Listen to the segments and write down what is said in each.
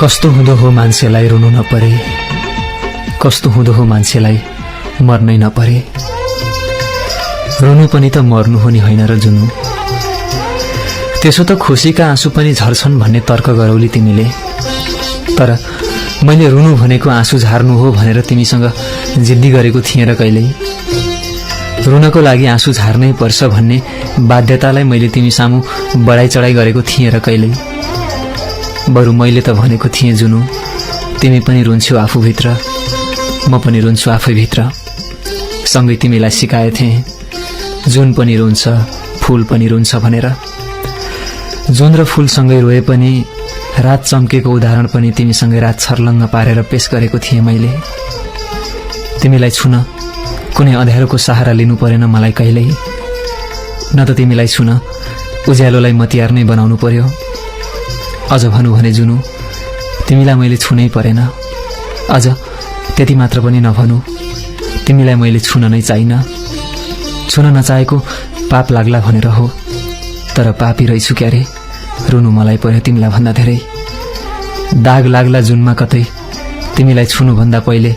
कस्तो हुँदो हो मान्छेलाई रुनु नपरे, कस्तो हुँदो हो मान्छेलाई मर्नै नपरे। रुनु पनि त मर्नु हो नि होइन र जुनु। त्यसो त खुसीका आँसु पनि झर्छन् भन्ने तर्क गरौली तिमीले। तर मैले रुनु भनेको आँसु झार्नु हो भनेर तिमीसँग जिद्दी गरेको थिएँ र कहिल्यै। रुनको लागि आँसु झार्नै पर्छ भन्ने बाध्यतालाई मैले तिमी सामु बढाइ चढाइ गरेको थिएँ र कहिल्यै। बरु मैले त भनेको थिएँ जुनु, तिमी पनि रुन्छौ आफूभित्र, म पनि रुन्छु आफैभित्र। सँगै तिमीलाई सिकाएथे जुन पनि रुन्छ फूल पनि रुन्छ भनेर। जुन र फूलसँगै रोए पनि रात चम्केको उदाहरण पनि तिमीसँगै रात छर्लङ्ग पारेर पेश गरेको थिएँ मैले। तिमीलाई छुन कुनै अँध्यारोको सहारा लिनु परेन मलाई कहिल्यै, न त तिमीलाई छुन उज्यालोलाई मतियार नै बनाउनु पर्यो। अझ भनौँ भने जुनु, तिमीलाई मैले छुनै परेन। अझ त्यति मात्र पनि नभनौँ, तिमीलाई मैले छुन नै चाहिन। छुन नचाहेको पाप लाग्ला भनेर हो, तर पापी रहेछु क्यारे, रुनु मलाई पर्यो तिमीलाई भन्दा धेरै। दाग लाग्ला जुनमा कतै, तिमीलाई छुनुभन्दा पहिले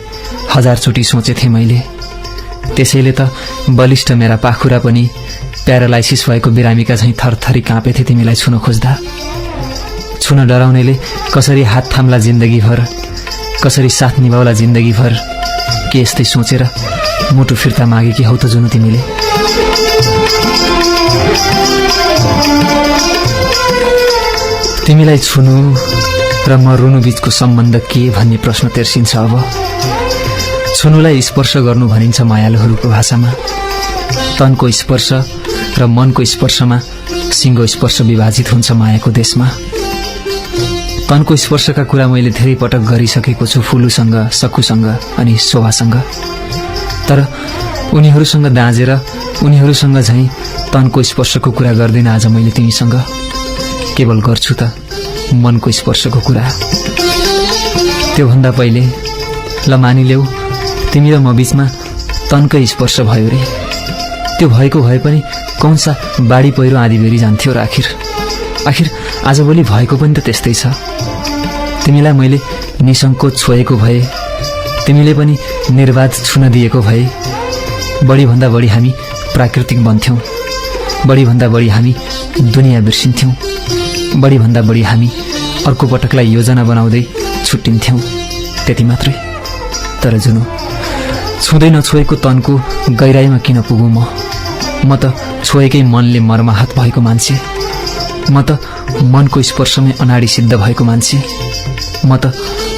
1000 चोटि सोचेथे मैले। त्यसैले त बलिष्ठ मेरा पाखुरा पनि प्यारालाइसिस भएको बिरामीका झैँ थरथरी काँपेथे तिमीलाई छुन खोज्दा। छुन डराउनेले कसरी हात थाम्ला जिन्दगीभर, कसरी साथ निभाउला जिन्दगीभर, के यस्तै सोचेर मुटु फिर्ता मागेकी हौ त जुनु तिमीले। तिमीलाई छुनु र म रुनु बीचको सम्बन्ध के भन्ने प्रश्न तेर्सिन्छ अब। छुनुलाई स्पर्श गर्नु भनिन्छ मायालुहरूको भाषामा। तनको स्पर्श र मनको स्पर्शमा सिङ्गो स्पर्श विभाजित हुन्छ मायाको देशमा। तनको स्पर्शका कुरा मैले धेरै पटक गरिसकेको छु फुलुसँग, सकुसँग अनि शोभासँग। तर उनीहरूसँग दाँजेर उनीहरूसँग झैँ तनको स्पर्शको कुरा गर्दिन आज मैले तिमीसँग। केवल गर्छु त मनको स्पर्शको कुरा। त्योभन्दा पहिले ल मानिलेऊ तिमी र म बीचमा तनकै स्पर्श भयो रे। त्यो भएको भए पनि कौनसा बाढी पहिरो आधी बेरी जान्थ्यो र आखिर आजभोलि भएको पनि त त्यस्तै छ। तिमीलाई मैले निसङ्कोच छोएको भए, तिमीले पनि निर्वाध छुन दिएको भए, बढीभन्दा बढी हामी प्राकृतिक बन्थ्यौँ, बढीभन्दा बढी हामी दुनियाँ बिर्सिन्थ्यौँ, बढीभन्दा बढी हामी अर्को पटकलाई योजना बनाउँदै छुट्टिन्थ्यौँ, त्यति मात्रै। तर जुनु, छुँदै नछोएको तनको गहिराइमा किन पुगौँ म? म त छोएकै मनले मर्माहत भएको मान्छे। म त मनको स्पर्शमै अनाडी सिद्ध भएको मान्छे। म त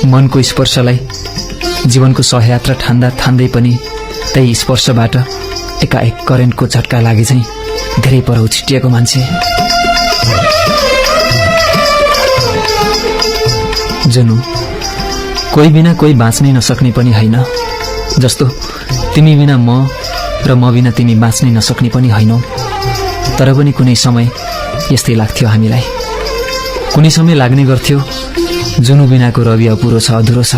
मनको स्पर्शलाई जीवनको सहयात्रा ठान्दै पनि त्यही स्पर्शबाट एकाएक करेन्टको झट्का लागे चाहिँ धेरै पर छिटिएको मान्छे। जुनु, कोही बिना कोही बाँच्नै नसक्ने पनि होइन, जस्तो तिमी बिना म र म बिना तिमी बाँच्नै नसक्ने पनि होइनौ। तर पनि कुनै समय यस्तै लाग्थ्यो हामीलाई। कुनै समय लाग्ने गर्थ्यो जुनु बिनाको रवि अपुरो छ, अधुरो छ।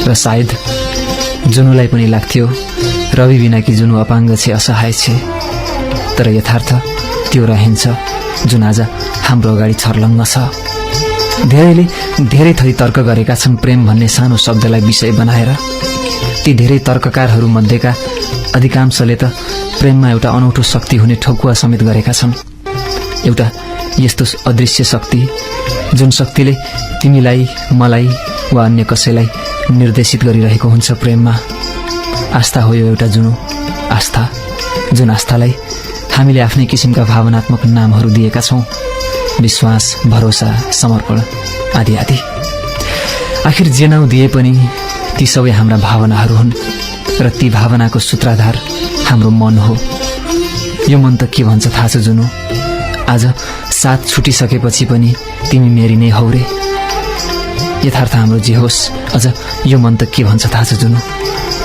र सायद जुनुलाई पनि लाग्थ्यो रवि बिनाकी जुनु अपाङ्ग छे, असहाय छे। तर यथार्थ त्यो रहन्छ जुन आज हाम्रो अगाडि छर्लङ्ग छ। धेरैले धेरै थरी तर्क गरेका छन् प्रेम भन्ने सानो शब्दलाई विषय बनाएर। ती धेरै तर्ककारहरू मध्येका अधिकांशले त प्रेममा एउटा अनौठो शक्ति हुने ठोकुवा समेत गरेका छन्। एउटा यस्तो अदृश्य शक्ति जुन शक्तिले तिमीलाई, मलाई वा अन्य कसैलाई निर्देशित गरिरहेको हुन्छ प्रेममा। आस्था हो यो एउटा जुनु, आस्था। जुन आस्थालाई हामीले आफ्नै किसिमका भावनात्मक नामहरू दिएका छौँ, विश्वास, भरोसा, समर्पण आदि आदि। आखिर जे नाउँ दिए पनि ती सबै हाम्रा भावनाहरू हुन् र ती भावनाको सूत्रधार हाम्रो मन हो। यो मन त के भन्छ थाहा छ जुनु? आज साथ छुटिसकेपछि पनि तिमी मेरी नै हौ रे। यथार्थ हाम्रो जे होस्, अझ यो मन त के भन्छ थाहा छ जुनु?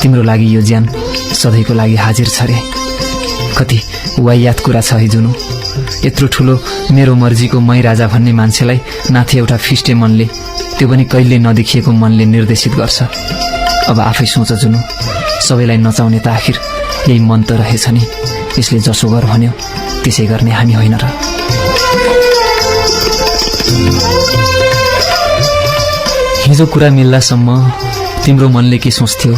तिम्रो लागि यो ज्यान सधैँको लागि हाजिर छ रे। कति वाहियात कुरा छ है जुनु। यत्रो ठुलो मेरो मर्जीको मै राजा भन्ने मान्छेलाई नाथे एउटा फिस्टे मनले, त्यो पनि कहिले नदेखिएको मनले निर्देशित गर्छ। अब आफै सोच जुनु, सबैलाई नचाउने त आखिर यही मन त रहेछ नि। यसले जसो गर भन्यो त्यसै गर्ने हामी होइन र। हिजो कुरा मिल्लासम्म तिम्रो मनले के सोच्थ्यो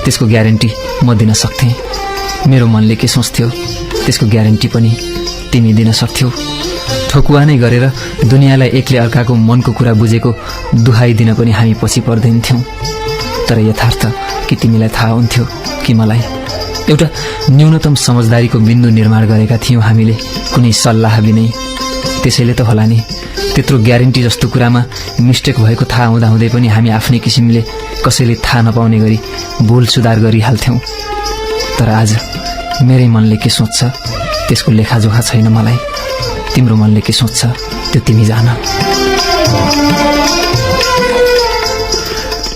त्यसको ग्यारेन्टी म दिन सक्थेँ। मेरो मनले के सोच्थ्यो त्यसको ग्यारेन्टी पनि तिमी दिन सक्थ्यौ। ठोकुवा नै गरेर दुनियाँलाई एकले अर्काको मनको कुरा बुझेको दुहाई दिन पनि हामी पछि पर्दैनथ्यौँ। तर यथार्थ कि तिमीलाई थाहा हुन्थ्यो कि मलाई एउटा न्यूनतम समझदारीको बिन्दु निर्माण गरेका थियौँ हामीले, कुनै सल्लाह बिनै। त्यसैले त होला नि त्यत्रो ग्यारेन्टी जस्तो कुरामा मिस्टेक भएको थाहा हुँदाहुँदै पनि हामी आफ्नै किसिमले कसैले थाहा नपाउने गरी भुल सुधार गरिहाल्थ्यौँ। तर आज मेरै मनले के सोच्छ त्यसको लेखाजोखा छैन मलाई। तिम्रो मनले के सोच्छ त्यो तिमी जान।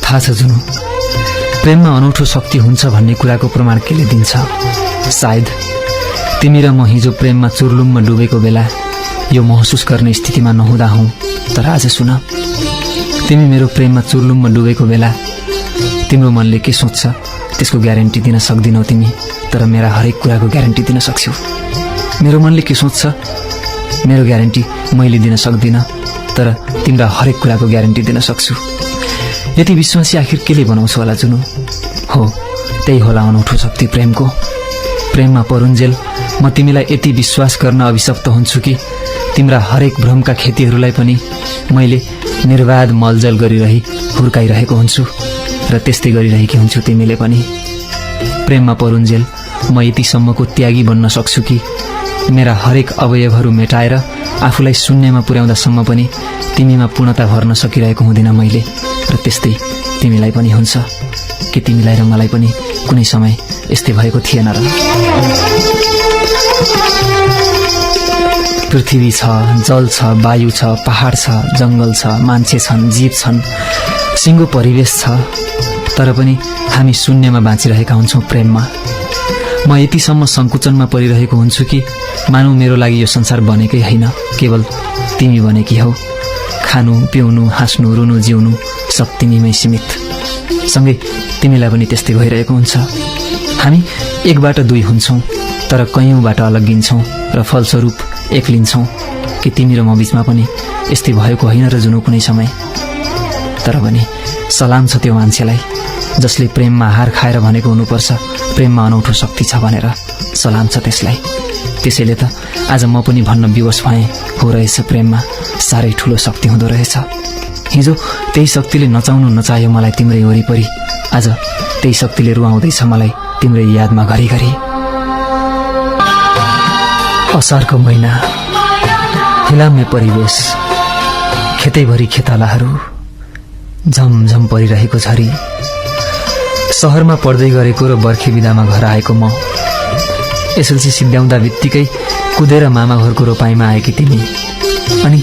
थाहा छ जुनु, प्रेममा अनौठो शक्ति हुन्छ भन्ने कुराको प्रमाण केले दिन्छ? सायद तिमी र म हिजो प्रेममा चुर्लुममा डुबेको बेला यो महसुस गर्ने स्थितिमा नहुँदा हौँ। तर आज सुन, तिमी मेरो प्रेममा चुर्लुममा डुबेको बेला तिम्रो मनले के सोच्छ त्यसको ग्यारेन्टी दिन सक्दिनौ तिमी, तर मेरा हरेक कुराको ग्यारेन्टी दिन सक्छौ। मेरो मनले के सोच्छ मेरो ग्यारेन्टी मैले दिन सक्दिनँ, तर तिम्रा हरेक कुराको ग्यारेन्टी दिन सक्छु। यति विश्वासी आखिर केले बनाउँछ होला जुनु? हो, त्यही होला अनौठो शक्ति प्रेमको। प्रेममा परुन्जेल म तिमीलाई यति विश्वास गर्न अभिशप्त हुन्छु कि तिम्रा हरेक भ्रमका खेतीहरूलाई पनि मैले निर्वाध मलजल गरिरही हुर्काइरहेको हुन्छु र त्यस्तै गरिरहेकी हुन्छु तिमीले पनि। प्रेममा परुन्जेल म यतिसम्मको त्यागी बन्न सक्छु कि मेरा हरेक अवयवहरू मेटाएर आफूलाई शून्यमा पुर्याउँदासम्म पनि तिमीमा पूर्णता भर्न सकिरहेको हुँदिन मैले। र त्यस्तै तिमीलाई पनि हुन्छ कि तिमीलाई र मलाई पनि कुनै समय यस्तै भएको थिएन र? पृथ्वी छ, जल छ, वायु छ, पहाड छ, जंगल छ, मान्छे छन्, जीव छन्, सिङ्गो परिवेश छ, तर पनि हामी शून्यमा बाँचिरहेका हुन्छौँ प्रेममा। म यतिसम्म संकुचनमा परिरहेको हुन्छु कि मानौ मेरो लागि यो संसार बनेकै होइन, केवल तिमी बनेकी हौ। खानु, पिउनु, हाँस्नु, रुनु, जिउनु सब तिमीमै सीमित। सँगै तिमीलाई पनि त्यस्तै भइरहेको हुन्छ। हामी एकबाट दुई हुन्छौँ, तर कैयौँबाट अलग्गिन्छौँ र फलस्वरूप एक्लिन्छौँ। कि तिमी र म बीचमा पनि यस्तै भएको होइन र जुनु कुनै समय? तर पनि सलाम छ त्यो मान्छेलाई जसले प्रेममा हार खाएर भनेको हुनुपर्छ प्रेममा अनौठो शक्ति छ भनेर। सलाम छ त्यसलाई। त्यसैले त आज म पनि भन्न विवश भएँ, हो रहेछ प्रेममा साह्रै ठुलो शक्ति हुँदो रहेछ। हिजो त्यही शक्तिले नचाउनु नचाह्यो मलाई तिम्रै वरिपरि, आज त्यही शक्तिले रुवाउँदैछ मलाई तिम्रै यादमा घरिघरि। असारको महिना, हिलाम्य परिवेश, खेतैभरि खेतालाहरू, झमझम परिरहेको झरी, सहरमा पढ्दै गरेको र बर्खे बिदामा घर आएको म, एसएलसी सिद्ध्याउँदा बित्तिकै कुदेर मामा घरको रोपाईँमा आएकी तिमी। अनि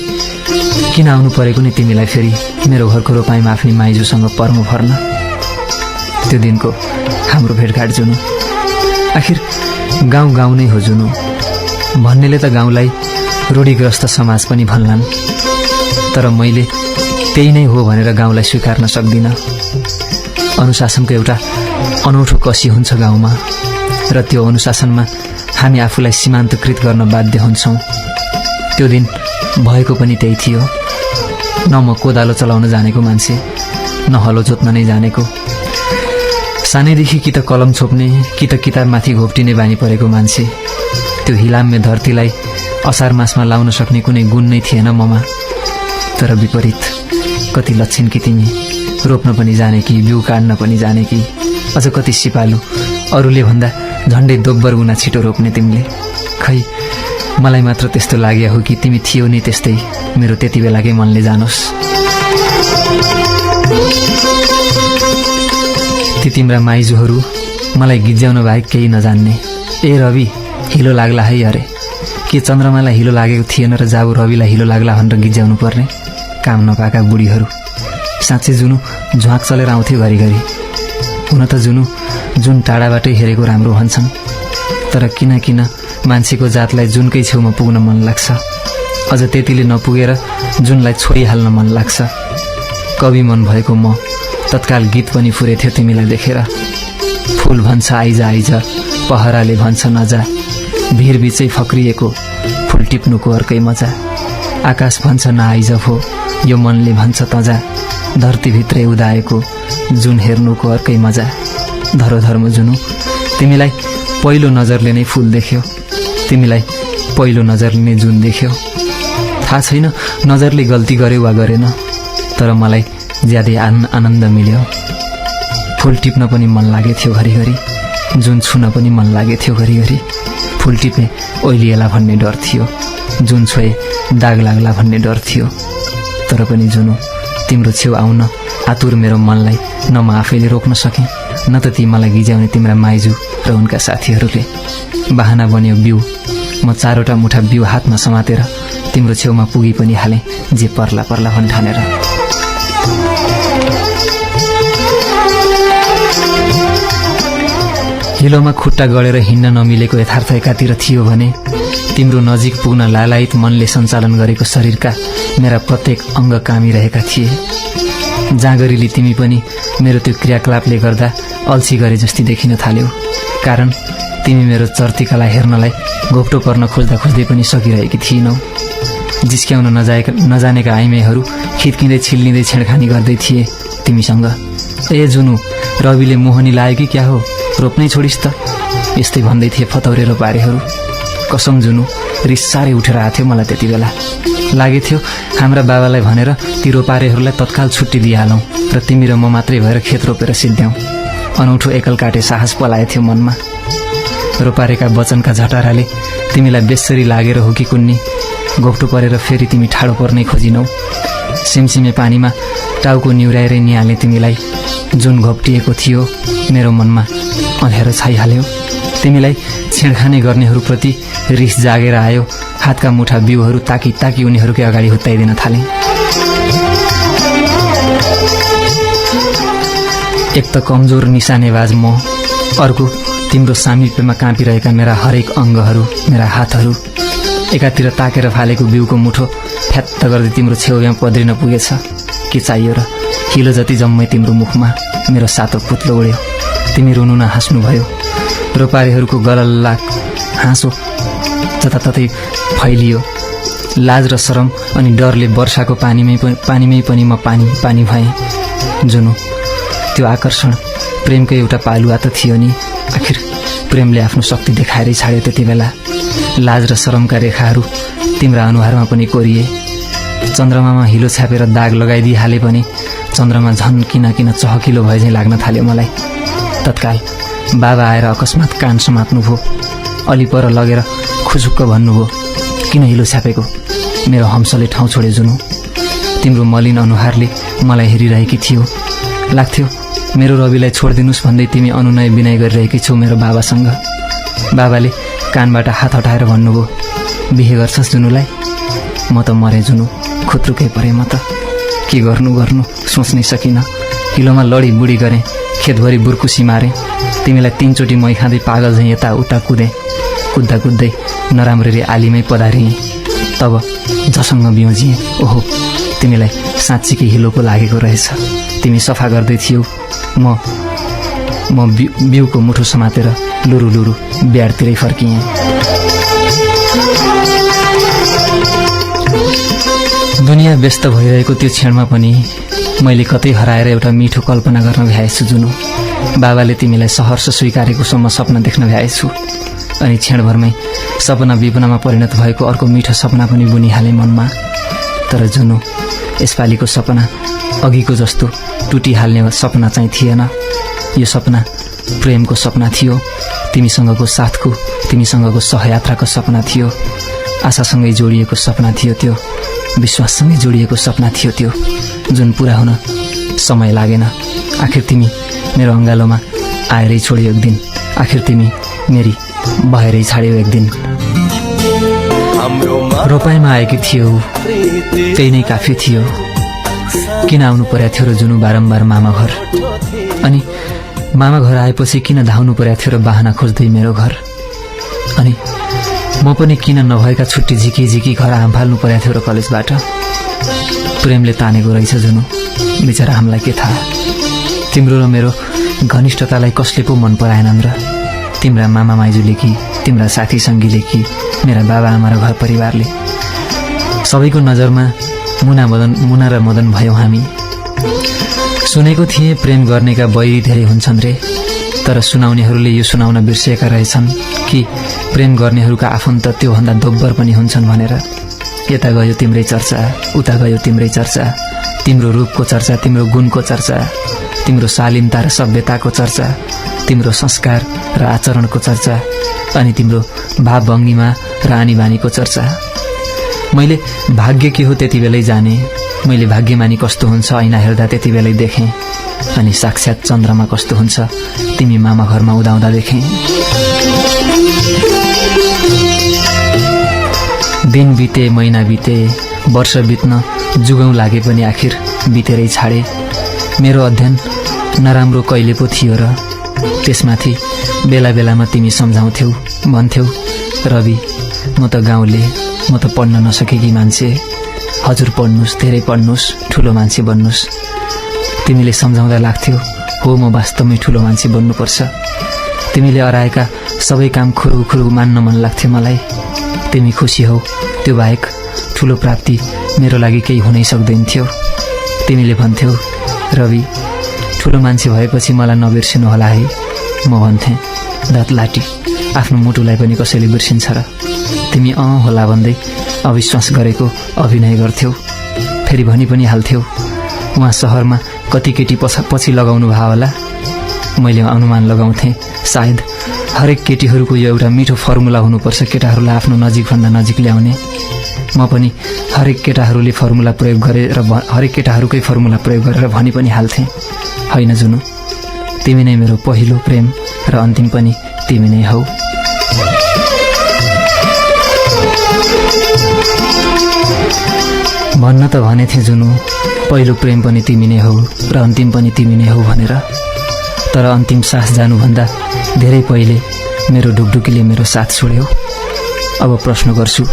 किन आउनु परेको नि तिमीलाई फेरि मेरो घरको रोपाईँमा आफ्नी माइजूसँग पर्मो फर्न? त्यो दिनको हाम्रो भेटघाट जुनु, आखिर गाउँ गाउँ नै हो जुनु। भन्नेले त गाउँलाई रूढिग्रस्त समाज पनि भन्लान्, तर मैले त्यही नै हो भनेर गाउँलाई स्वीकार्न सक्दिनँ। अनुशासनको एउटा अनौठो कसी हुन्छ गाउँमा, र त्यो अनुशासनमा हामी आफूलाई सीमान्तकृत गर्न बाध्य हुन्छौँ। त्यो दिन भएको पनि त्यही थियो। न म कोदालो चलाउन जानेको मान्छे, न हलो जोत्न नै जानेको, सानैदेखि कि त कलम छोप्ने कि त किताबमाथि घोप्टिने बानी परेको मान्छे। त्यो हिलाम्य धरतीलाई असार मासमा लाउन सक्ने कुनै गुण नै थिएन ममा। तर विपरीत कति लक्षण कि तिमी रोप्न पनि जाने कि, बिउ काट्न पनि जाने कि, अझ कति सिपालु, अरूले भन्दा झन्डै दोब्बर गुना छिटो रोप्ने तिमीले। खै मलाई मात्र त्यस्तो लाग्यो हो कि तिमी थियौ नि त्यस्तै मेरो त्यति बेलाकै मनले जानोस्। ती तिम्रा माइजूहरू मलाई गिज्याउन बाहेक केही नजान्ने। ए रवि हिलो लाग्ला है, अरे के चन्द्रमालाई हिलो लागेको थिएन र जाबु रविलाई हिलो लाग्ला भनेर गिज्याउनु पर्ने? काम नपाएका बुढीहरू। साँच्चै जुनु झ्वाक चलेर आउँथ्यो घरिघरि। हुन त जुनु जुन टाढाबाटै हेरेको राम्रो भन्छन्, तर किन किन मान्छेको जातलाई जुनकै छेउमा पुग्न मन लाग्छ, अझ त्यतिले नपुगेर जुनलाई छोइहाल्न मन लाग्छ। कवि मन भएको म तत्काल गीत पनि फुरेथ्यो तिमीलाई देखेर। फूल भन्छ आइज आइज, पहराले भन्छ नजा, भिर बिचै फक्रिएको फूल टिप्नुको अर्कै मजा। आकाश भन्छ नआइज भो, यो मनले भन्छ तजा, धरतीभित्रै उदाएको जुन हेर्नुको अर्कै मजा। धरोधर्म जुनु, तिमीलाई पहिलो नजरले नै फुल देख्यो, तिमीलाई पहिलो नजरले नै जुन देख्यो। थाहा छैन नजरले गल्ती गर्यो वा गरेन, तर मलाई ज्यादै आनन्द मिल्यो। फुल टिप्न पनि मन लागेथ्यो घरिघरि, जुन छुन पनि मन लागेथ्यो घरिघरि। फुल टिप्ने ओइलिएला भन्ने डर थियो, जुन छोए दाग लाग्ला भन्ने डर थियो। तर पनि जुनु, तिम्रो छेउ आउन आतुर मेरो मनलाई न म आफैले रोक्न सकेँ, न त ती मलाई गिज्याउने तिम्रा माइजू र उनका साथीहरूले। बहाना बन्यो बिउ, म 4वटा मुठा बिउ हातमा समातेर तिम्रो छेउमा पुगी पनि हालेँ, जे पर्ला पर्ला भन्ठानेर। हिलोमा खुट्टा गडेर हिँड्न नमिलेको यथार्थ एकातिर थियो भने तिम्रो नजिक पुग्न लालायित मनले सञ्चालन गरेको शरीरका मेरा प्रत्येक अङ्ग कामिरहेका थिए। जाँगरीले तिमी पनि मेरो त्यो क्रियाकलापले गर्दा अल्छी गरे जस्ती देखिन थाल्यौ, कारण तिमी मेरो चर्तिकालाई हेर्नलाई घोप्टो पर्न खोज्दा खोज्दै पनि सकिरहेकी थिइनौ। जिस्क्याउन नजानेका आइमेहरू खित्किँदै छिल्लिँदै छेडखानी गर्दै थिए तिमीसँग। ए जुनु, रविले मोहनी लायो कि क्या हो, रोप्नै छोडिस् त, यस्तै भन्दै थिए फतौरे रोपारेहरू। कसम जुनु, रिस साह्रै उठेर आएको थियो मलाई त्यति बेला। लागेथ्यो हाम्रा बाबालाई भनेर ती रोपारेहरूलाई तत्काल छुट्टी दिइहालौँ र तिमी र म मात्रै भएर खेत रोपेर सिद्ध्याउँ। अनौठो एकल काटे साहस पलाएथ्यो मनमा। रोपारेका वचनका झटाराले तिमीलाई बेसरी लागेर हो कि कुन्नी, घोप्टो परेर फेरि तिमी ठाडो पर्नै खोजिनौ। सिमसिमे पानीमा टाउको निहुराएरै निहाल्ने तिमीलाई जुन घोप्टिएको थियो मेरो मनमा अँध्यारो छाइहाल्यो। तिमीलाई छेडखानी गर्नेहरूप्रति रिस जागेर आयो। हातका मुठा बिउहरू ताकी ताकी उनीहरूकै अगाडि हुत्ताइदिन थाले। एक त कमजोर निशानेबाज म, अर्को तिम्रो सामिप्यमा काँपिरहेका मेरा हरेक अङ्गहरू, मेरा हातहरू। एकातिर ताकेर फालेको बिउको मुठो फ्यात्त गर्दै तिम्रो छेउमा पद्रिन पुगेछ। के चाहियो र? हिलो जति जम्मै तिम्रो मुखमा मेरो सातो पुत्लो उड्यो। तिमी रुनु न हाँस्नु भयो। रोपारेहरूको गलल्ला हाँसो जताततै फैलियो। लाज र शरम अनि डरले वर्षाको पानीमै पनि म पानी भएँ। जुनु, त्यो आकर्षण प्रेमको एउटा पालुवा त थियो नि। आखिर प्रेमले आफ्नो शक्ति देखाएरै छाड्यो त्यति बेला। लाज र शरमका रेखाहरू तिम्रा अनुहारमा पनि कोरिए। चन्द्रमामा हिलो छ्यापेर दाग लगाइदिइहाले पनि चन्द्रमा झन् किन चहकिलो भए झैँ लाग्न थाल्यो मलाई। तत्काल बाबा आएर अकस्मात कान समात्नुभयो। अलि पर लगेर खुजुक्क भन्नुभयो, किन हिलो छ्यापेको? मेरो हम्सले ठाउँ छोड्यो जुनु। तिम्रो मलिन अनुहारले मलाई हेरिरहेकी थियो। लाग्थ्यो मेरो रविलाई छोडिदिनुस् भन्दै तिमी अनुनय विनय गरिरहेकी छौ मेरो बाबासँग। बाबाले कानबाट हात हटाएर भन्नुभयो, बिहे गर्छस् जुनुलाई? म त मरेँ जुनु, खुत्रुकै परेँ म त। के गर्नु सोच्नै सकिनँ। हिलोमा लडी बुढी गरेँ, खेतभरि बुर्कुसी मारेँ। तिमीलाई 3 चोटि मै खाँदै पागल झैँ यता उता कुदेँ। कुद्दा कुद्दै नराम्ररी आलीमै पधारिएँ। तब जसँग बिउजिएँ। ओहो, तिमीलाई साँच्चीकै हिलोको लागेको रहेछ। तिमी सफा गर्दै थियौ। म बिउको मुठो समातेर लुरु लुरु बिहारतिरै फर्किएँ। दुनियाँ व्यस्त भइरहेको त्यो क्षणमा पनि मैले कतै हराएर एउटा मिठो कल्पना गर्न भ्याएछु जुनु। बाबाले तिमीलाई सहर्ष स्वीकारेको सम्म सपना देख्न भ्याएछु। अनि क्षणभरमै सपना विपनामा परिणत भएको अर्को मिठो सपना पनि बुनिहालेँ मनमा। तर जुनु, यसपालिको सपना अघिको जस्तो टुटिहाल्ने सपना चाहिँ थिएन। यो सपना प्रेमको सपना थियो। तिमीसँगको साथको, तिमीसँगको सहयात्राको सपना थियो। आशासँगै जोडिएको सपना थियो त्यो। विश्वाससँगै जोडिएको सपना थियो त्यो, जुन पुरा हुन समय लागेन। आखिर तिमी मेरो अङ्गालोमा आएरै छोड्यो एक दिन। आखिर तिमी मेरी भएरै छाड्यो एक दिन। रोपाइमा आएकी थियौ, त्यही नै काफी थियो। किन आउनु परेको थियो र जुनु बारम्बार मामा घर? अनि मामा घर आएपछि किन धाउनु परेको थियो र बाहना खोज्दै मेरो घर? अनि म पनि किन नभएका छुट्टी झिकी झिकी घर हाम्फाल्नु परेको थियो र कलेजबाट? प्रेमले तानेको रहेछ जुनु, बिचरा हामीलाई के थाहा। तिम्रो र मेरो घनिष्ठतालाई कसले पो मन पराएनन् र? तिम्रा मामा माइजूले कि, तिम्रा साथी सङ्गीले कि, मेरा बाबा आमा र घर परिवारले? सबैको नजरमा मुना र मदन भयौँ हामी। सुनेको थिएँ प्रेम गर्नेका बैरी धेरै हुन्छन् रे, तर सुनाउनेहरूले यो सुनाउन बिर्सिएका रहेछन् कि प्रेम गर्नेहरूका आफन्त त्योभन्दा दोब्बर पनि हुन्छन् भनेर। यता गयो तिम्रै चर्चा, उता गयो तिम्रै चर्चा, तिम्रो रूपको चर्चा, तिम्रो गुणको चर्चा, तिम्रो शालीनता र सभ्यताको चर्चा, तिम्रो संस्कार र आचरणको चर्चा, अनि तिम्रो भावभङ्गिमा र आनीबानीको चर्चा। मैले भाग्य के हो त्यति बेलै जाने, मैले भाग्यमानी कस्तो हुन्छ ऐना हेर्दा त्यति बेलै देखेँ, अनि साक्षात चन्द्रमा कस्तो हुन्छ तिमी मामा घरमा उदाउँदा देखेँ। दिन बिते, महिना बिते, वर्ष बित्न जुगौँ लागे पनि आखिर बितेरै छाडे। मेरो अध्ययन नराम्रो कहिले पो थियो र त्यसमाथि बेला बेलामा तिमी सम्झाउँथ्यौ, भन्थ्यौ रवि म त गाउँले, म त पढ्न नसकेकी मान्छे, हजुर पढ्नुहोस्, धेरै पढ्नुहोस्, ठुलो मान्छे बन्नुहोस्। तिमीले सम्झाउँदा लाग्थ्यो हो म वास्तवमै ठुलो मान्छे बन्नुपर्छ। तिमीले अराएका सबै काम खुरुखुरु मान्न मन लाग्थ्यो मलाई। तिमी खुसी हौ त्यो बाहेक ठुलो प्राप्ति मेरो लागि केही हुनै सक्दैन थियो। तिमीले भन्थ्यौ रवि ठुलो मान्छे भएपछि मलाई नबिर्सिनु होला है। म भन्थेँ दाँत लाटी आफ्नो मुटुलाई पनि कसैले बिर्सिन्छ र। तिमी होला भन्दै अविश्वास गरेको अभिनय गर्थ्यौ। फेरि भनी पनि हाल्थ्यौ उहाँ सहरमा कति केटी पछि लगाउनु भयो होला। मैले अनुमान लगाउँथेँ सायद हरेक केटीहरूको यो एउटा मिठो फर्मुला हुनुपर्छ केटाहरूलाई आफ्नो नजिकभन्दा नजिक ल्याउने। म पनि हरेक केटाहरूले फर्मुला प्रयोग गरे र हरेक केटाहरूकै फर्मुला प्रयोग गरेर भनी पनि हाल्थेँ होइन जुनु, तिमी नै मेरो पहिलो प्रेम र अन्तिम पनि तिमी नै हौ। भन्न त भनेथे जुनु पहिलो प्रेम पनि तिमी नै हौ र अन्तिम पनि तिमी नै हौ भनेर, तर अन्तिम सास जानुभन्दा धेरै पहिले मेरो ढुकढुकीले मेरो साथ छोड्यौ। अब प्रश्न गर्छु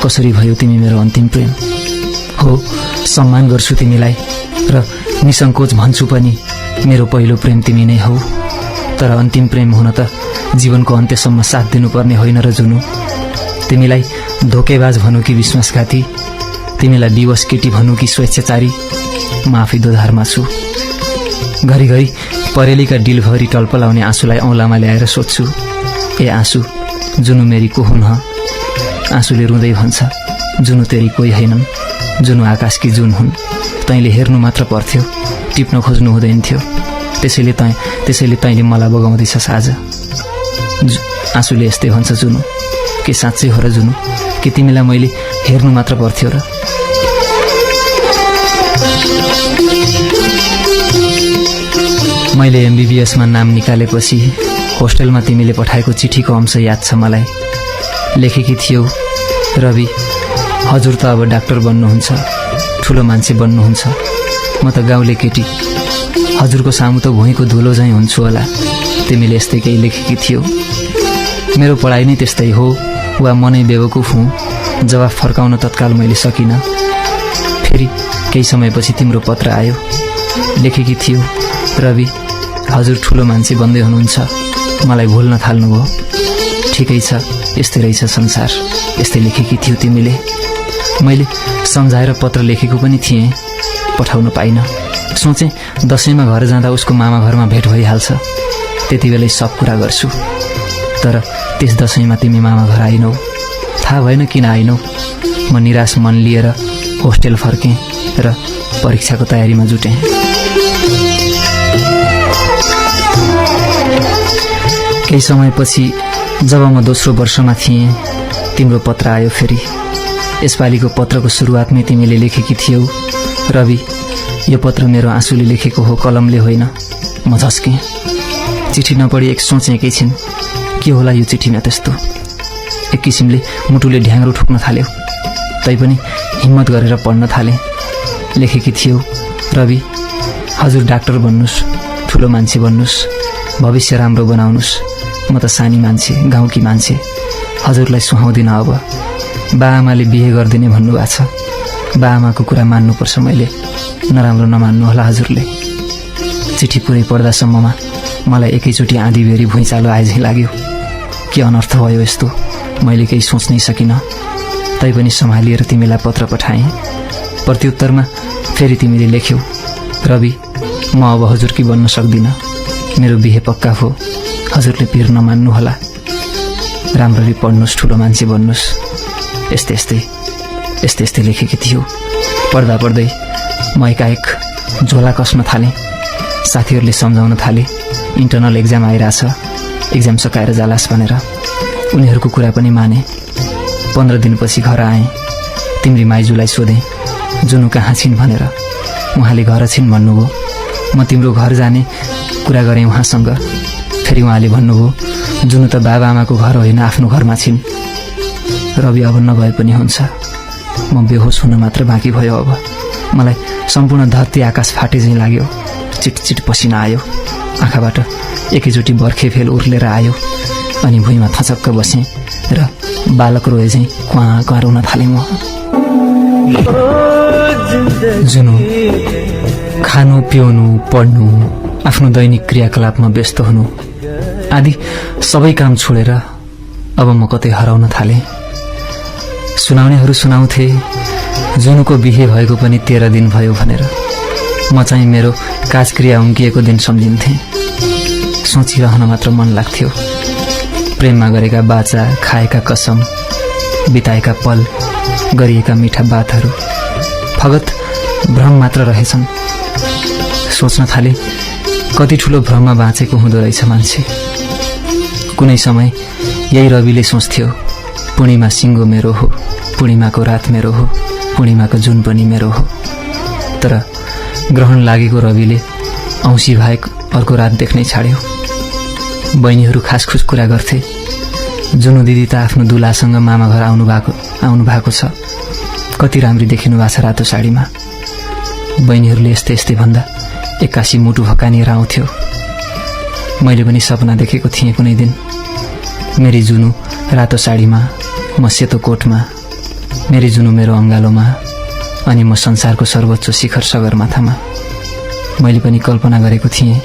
कसरी भयो तिमी मेरो अन्तिम प्रेम? हो सम्मान गर्छु तिमीलाई र निसङ्कोच भन्छु पनि मेरो पहिलो प्रेम तिमी नै हौ, तर अन्तिम प्रेम हुन त जीवनको अन्त्यसम्म साथ दिनुपर्ने होइन र जुनु। तिमीलाई धोकेबाज भनौँ कि विश्वासघाती, तिमीलाई दिवस केटी भनौँ कि स्वेच्छाचारी, म आफै दोधारमा छु। घरिघरि परेलीका डिलभरि टल्पलाउने आँसुलाई औँलामा ल्याएर सोध्छु ए आँसु जुनु मेरी को हुन्? आँसुले रुँदै भन्छ जुनु तेरी कोही हैनन्, जुनु आकाशकी जुन हुन्, तैँले हेर्नु मात्र पर्थ्यो, टिप्न खोज्नु हुँदैन थियो, त्यसैले तैँले मलाई बगाउँदैछस् आज। आँसुले यस्तै भन्छ जुनु, के साँच्चै हो र जुनु? कि तिमीलाई मैले हेर्नु मात्र पर्थ्यो र? मैले एमबीबीएसमा नाम निकालेपछि होस्टेलमा तिमीले पठाएको चिठीको अंश याद छ मलाई। लेखेकी थियौ रवि हजुर त अब डाक्टर बन्नुहुन्छ, ठुलो मान्छे बन्नुहुन्छ, म त गाउँले केटी, हजुरको सामु त भुइँको धुलो झैँ हुन्छु होला। तिमीले यस्तै केही लेखेकी थियौ। मेरो पढाइ नै त्यस्तै हो वा म नै बेवकुफ हुँ? जवाफ फर्काउन तत्काल मैले सकिनँ। फेरि केही समयपछि तिम्रो पत्र आयो। लेखेकी थियो रवि हजुर ठुलो मान्छे बन्दै हुनुहुन्छ, मलाई भुल्न थाल्नुभयो। ठिकै छ यस्तै रहेछ संसार, यस्तै लेखेकी थियो तिमीले। मैले सम्झाएर पत्र लेखेको पनि थिएँ, पठाउन पाइनँ। सोचेँ दसैँमा घर जाँदा उसको मामा घरमा भेट भइहाल्छ, त्यति बेलै सब कुरा गर्छु। तर त्यस दसैँमा तिमी मामा घर आइनौ, थाहा भएन किन आइनौ। म निराश मन लिएर होस्टेल फर्केँ र परीक्षाको तयारीमा जुटेँ। केही समयपछि जब म दोस्रो वर्षमा थिएँ तिम्रो पत्र आयो फेरि। यसपालिको पत्रको सुरुवातमै तिमीले लेखेकी थियौ रवि यो पत्र मेरो आँसुले लेखेको हो, कलमले होइन। म झस्केँ। चिठी नपढी एक सोचेँ एकैछिन के होला यो चिठीमा त्यस्तो। एक किसिमले मुटुले ढ्याङ्ग्रो ठोक्न थाल्यो, तैपनि हिम्मत गरेर पढ्न थालेँ। लेखेकी थियौ रवि हजुर डाक्टर बन्नुहोस्, ठुलो मान्छे बन्नुहोस्, भविष्य राम्रो बनाउनुहोस्। म त सानी मान्छे, गाउँकी मान्छे, हजुरलाई सुहाउँदिन। अब बाआमाले बिहे गरिदिने भन्नुभएको छ, बाआमाको कुरा मान्नुपर्छ मैले, नराम्रो नमान्नु होला हजुरले। चिठी पुरै पढ्दासम्ममा मलाई एकैचोटि आँधी बेरी भुइँचालो आएझै लाग्यो। के अनर्थ भयो यस्तो, मैले केही सोच्नै सकिनँ। तैपनि सम्हालिएर तिमीलाई पत्र पठाएँ। प्रत्युत्तरमा फेरि तिमीले लेख्यौ रवि, म अब हजुरकी बन्न सक्दिनँ। मेरो बिहे पक्का हो, हजुरले पिर नमान्नुहोला। राम्ररी पढ्नुहोस्, ठुलो मान्छे बन्नुहोस्। यस्तै लेखेकी थियो। पढ्दा पढ्दै म एकाएक झोला कस्न थालेँ। साथीहरूले सम्झाउन थाले, इन्टर्नल एक्जाम आइरहेछ, एक्जाम सकाएर जालास् भनेर। उनीहरूको कुरा पनि माने। 15 दिनपछि घर आएँ। तिम्री माइजूलाई सोधेँ जुनु कहाँ छिन् भनेर। उहाँले घर छिन् भन्नुभयो। म तिम्रो घर जाने कुरा गरेँ उहाँसँग। फेरि उहाँले भन्नुभयो जुनु त बाबा आमाको घर होइन, आफ्नो घरमा छिन्। रवि, अब नगए पनि हुन्छ। म बेहोस हुन मात्र बाँकी भयो। अब मलाई सम्पूर्ण धरती आकाश फाटे झैँ लाग्यो। चिटचिट पसिना आयो। आँखाबाट एकैचोटि बर्खे फेल उर्लेर आयो। अनि भुइँमा थचक्क बसेँ र बालक रोए झैँ क्वाँ रुन थालेँ म। जुनु, खानु, पिउनु, पढ्नु, आफ्नो दैनिक क्रियाकलापमा व्यस्त हुनु आदि सबै काम छोडेर अब म कतै हराउन थालेँ। सुनाउनेहरू सुनाउँथे जुनुको बिहे भएको पनि 13 दिन भयो भनेर। म चाहिँ मेरो काजक्रिया उम्किएको दिन सम्झिन्थेँ। सोचिरहन मात्र मन लाग्थ्यो। प्रेममा गरेका बाचा, खाएका कसम, बिताएका पल, गरिएका मिठा बातहरू फगत भ्रम मात्र रहेछन्। सोच्न थाले कति ठुलो भ्रममा बाँचेको हुँदो रहेछ मान्छे। कुनै समय यही रविले सोच्थ्यो, पूर्णिमा सिङ्गो मेरो हो, पूर्णिमाको रात मेरो हो, पूर्णिमाको जुन पनि मेरो हो। तर ग्रहण लागेको रविले औँसी बाहेक अर्को रात देख्नै छाड्यो। बहिनीहरू खासखुस कुरा गर्थे, जुनु दिदी त आफ्नो दुलासँग मामा घर आउनु भएको छ, कति राम्री देखिनु भएको छ रातो साडीमा। बहिनीहरूले यस्तै भन्दा एक्कासी मुटु भकानिएर आउँथ्यो। मैले पनि सपना देखेको थिएँ कुनै दिन, मेरी जुनु रातो साडीमा, म सेतो कोटमा, मेरी जुनु मेरो अङ्गालोमा, अनि म संसारको सर्वोच्च शिखर सगरमाथामा। मैले पनि कल्पना गरेको थिएँ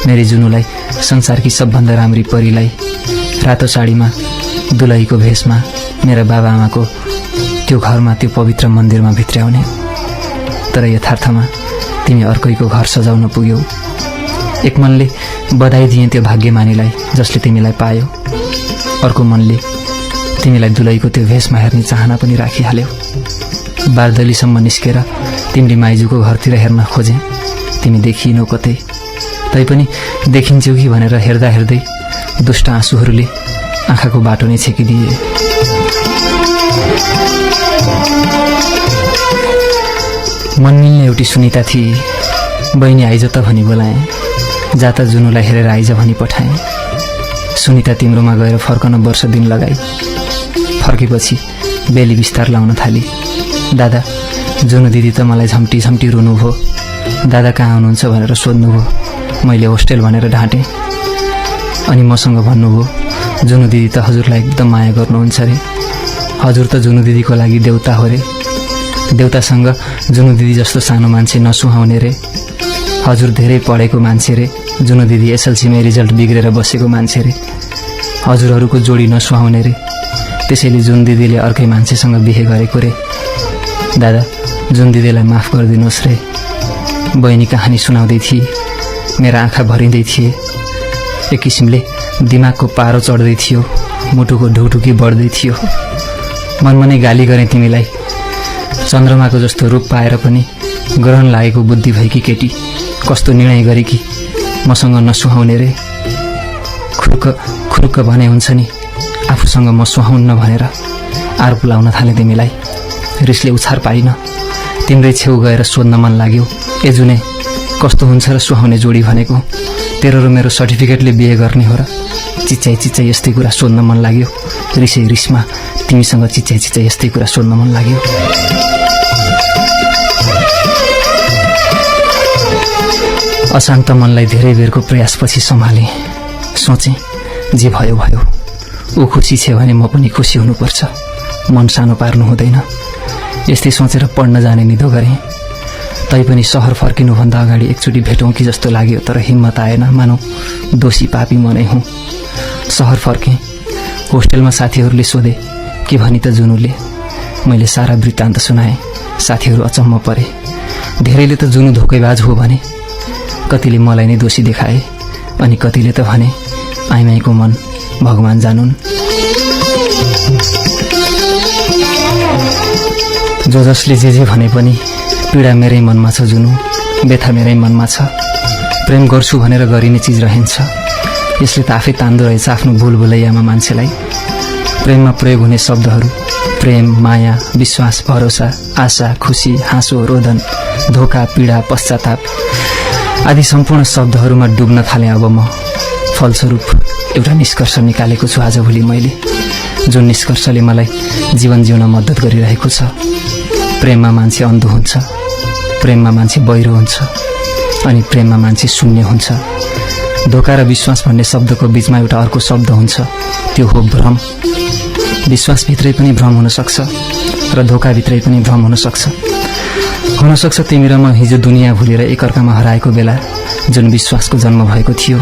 मेरी जुनुलाई, संसारकी सबभन्दा राम्री परीलाई रातो साडीमा, दुलहीको भेषमा मेरा बाबा आमाको त्यो घरमा, त्यो पवित्र मन्दिरमा भित्र्याउने। तर यथार्थमा तिमी अर्कैको घर सजाउन पुग्यौ। एक मनले बधाई दिएँ त्यो भाग्यमानीलाई जसले तिमीलाई पायो। अर्को मनले तिमीलाई दुलहीको त्यो भेषमा हेर्ने चाहना पनि राखिहाल्यो। बारदलीसम्म निस्केर तिमीले माइजूको घरतिर हेर्न खोजेँ, तिमी देखिनौ कतै। तैपनि देखिन्छौ कि भनेर हेर्दा हेर्दै दुष्ट आँसुहरूले आँखाको बाटो नै छेकिदिए। मन मिल्ने एउटी सुनिता थिए। बहिनी आइज त भनी बोलाएँ, जाता जुनुलाई हेरेर आइज भनी पठाएँ। सुनिता तिम्रोमा गएर फर्कन वर्ष दिन लगाई। फर्केपछि बेली बिस्तार लाउन थाली। दादा, जुनु दिदी त मलाई झम्टी झम्टी रुनुभयो। दादा कहाँ हुनुहुन्छ भनेर सोध्नुभयो। मैले होस्टेल भनेर ढाँटेँ। अनि मसँग भन्नुभयो, जुनु दिदी त हजुरलाई एकदम माया गर्नुहुन्छ रे, हजुर त जुनु दिदीको लागि देउता हो रे, देउतासँग जुनु दिदी जस्तो सानो मान्छे नसुहाउने रे, हजुर धेरै पढेको मान्छे रे, जुनु दिदी एसएलसीमै रिजल्ट बिग्रेर बसेको मान्छे रे, हजुरहरूको जोडी नसुहाउने रे, त्यसैले जुन दिदीले अर्कै मान्छेसँग बिहे गरेको रे। दादा, जुन दिदीलाई माफ गरिदिनुहोस् रे। बहिनी कहानी सुनाउँदै थिए, मेरा आँखा भरिँदै थिए। एक किसिमले दिमागको पारो चढ्दै थियो, मुटुको ढुकढुकी बढ्दै थियो। मनमा नै गाली गरेँ तिमीलाई। चन्द्रमाको जस्तो रूप पाएर पनि ग्रहण लागेको बुद्धि भएकी केटी, कस्तो निर्णय गरे कि मसँग नसुहाउने रे। खुरुक्क भने हुन्छ नि, आफूसँग म सुहाउन्न भनेर आरोप लाउन थाले तिमीलाई। रिसले उछार पाइन। तिम्रै छेउ गएर सोध्न मन लाग्यो, ए जुने, कस्तो हुन्छ र सुहाउने जोडी भनेको? तेरो र मेरो सर्टिफिकेटले बिहे गर्ने हो र? चिच्चाइ यस्तै कुरा सोध्न मन लाग्यो। रिसमा तिमीसँग चिच्चाइ यस्तै कुरा सोध्न मन लाग्यो। अशान्त मनलाई धेरै बेरको प्रयासपछि सम्हाले। सोचेँ, जे भयो भयो, ऊ खुसी छ भने म पनि खुसी हुनुपर्छ, मन सानो पार्नु हुँदैन। यस्तै सोचेर पढ्न जाने निधो गरेँ। तैपनि सहर फर्किनुभन्दा अगाडि एकचोटि भेटौँ कि जस्तो लाग्यो, तर हिम्मत आएन। मानौ दोषी पापी म नै हुँ। सहर फर्केँ। होस्टेलमा साथीहरूले सोधे, के भनी त जुनुले? मैले सारा वृत्तान्त सुनाएँ। साथीहरू अचम्म परे। धेरैले त जुनु धोकेबाज हो भने, कतिले मलाई नै दोषी देखाए, अनि कतिले त भने आइमाईको मन भगवान जानुन्। जो जसले जे भने पनि पीडा मेरै मनमा छ जुनु, व्यथा मेरै मनमा छ। प्रेम गर्छु भनेर गरिने चिज रहन्छ, यसले त आफै तान्दो रहेछ आफ्नो भुलभुलैयामा मान्छेलाई। प्रेममा प्रयोग हुने शब्दहरू प्रेम, माया, विश्वास, भरोसा, आशा, खुसी, हाँसो, रोदन, धोका, पीडा, पश्चाताप आदि सम्पूर्ण शब्दहरूमा डुब्न थालेँ अब म। फलस्वरूप एउटा निष्कर्ष निकालेको छु आजभोलि मैले, जुन निष्कर्षले मलाई जीवन जिउन मद्दत गरिरहेको छ। प्रेममा मान्छे अन्धो हुन्छ, प्रेममा मान्छे बहिरो हुन्छ, अनि प्रेममा मान्छे शून्य हुन्छ। धोका र विश्वास भन्ने शब्दको बीचमा एउटा अर्को शब्द हुन्छ, त्यो हो भ्रम। विश्वासभित्रै पनि भ्रम हुन सक्छ र धोकाभित्रै पनि भ्रम हुन सक्छ। हुनसक्छ तिमी र म हिजो दुनियाँ भुलेर एकअर्कामा हराएको बेला जुन विश्वासको जन्म भएको थियो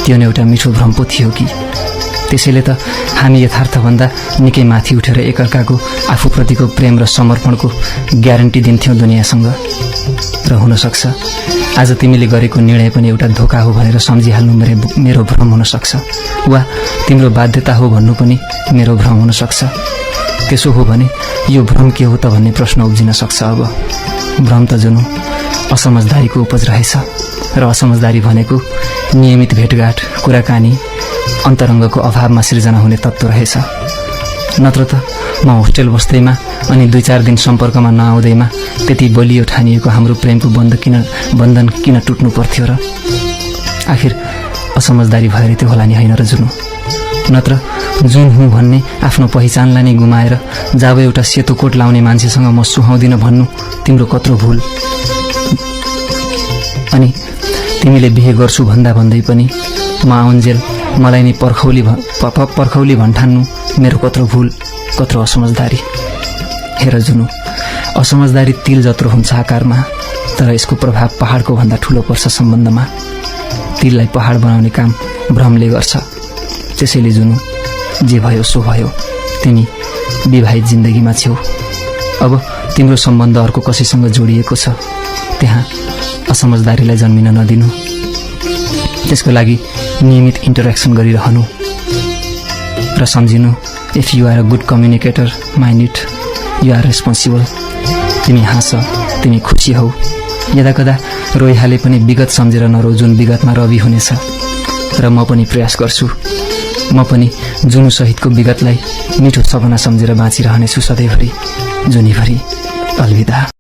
त्यो नै एउटा मिठो भ्रम पो थियो कि। त्यसैले त हामी यथार्थभन्दा निकै माथि उठेर एकअर्काको आफूप्रतिको प्रेम र समर्पणको ग्यारेन्टी दिन्थ्यौँ दुनियाँसँग। र हुनसक्छ आज तिमीले गरेको निर्णय पनि एउटा धोका हो भनेर सम्झिहाल्नु मेरो भ्रम हुन सक्छ, वा तिम्रो बाध्यता हो भन्नु पनि मेरो भ्रम हुन सक्छ। त्यसो हो भने यो भ्रम के हो त भन्ने प्रश्न उब्जिन सक्छ। अब भ्रम त जुन असमझदारीको उपज रहेछ, र असमझदारी भनेको नियमित भेटघाट, कुराकानी, अन्तरङ्गको अभावमा सिर्जना हुने तत्त्व रहेछ। नत्र त म होस्टेल बस्दैमा अनि 2-4 दिन सम्पर्कमा नआउँदैमा त्यति बलियो ठानिएको हाम्रो प्रेमको बन्धन किन टुट्नु पर्थ्यो र? आखिर असमझदारी भएर त्यो होला नि, होइन र जुनु? नत्र जुन हुँ भन्ने आफ्नो पहिचानलाई नै गुमाएर जब एउटा सेतो कोट लाउने मान्छेसँग म सुहाउँदिन भन्नु तिम्रो कत्रो भुल। अनि तिमीले बिहे गर्छु भन्दा भन्दै पनि म आउन्जेल मलाई नै पर्खौली भन्ठान्नु मेरो कत्रो भुल, कत्रो असमझदारी। हेर जुनु, असमझदारी तिल जत्रो हुन्छ आकारमा, तर यसको प्रभाव पहाडको भन्दा ठुलो पर्छ सम्बन्धमा। तिललाई पहाड बनाउने काम भ्रमले गर्छ। त्यसैले जुनु, जे भयो सो भयो, तिमी विवाहित जिन्दगीमा छेउ। अब तिम्रो सम्बन्ध अर्को कसैसँग जोडिएको छ, त्यहाँ असमझदारीलाई जन्मिन नदिनु। त्यसको लागि नियमित इन्टरेक्सन गरिरहनु र सम्झिनु, if you are a good communicator mind it, you are responsible. तिमी हाँस, तिमी खुसी हौ, यदाकदा रोइहाले पनि विगत सम्झेर नरो जुन विगतमा रवि हुनेछ। र म पनि प्रयास गर्छु, म पनि जुनु सहितको विगतलाई मिठो सपना सम्झेर बाँचिरहनेछु सधैँभरि, जुनीभरि। अलविदा।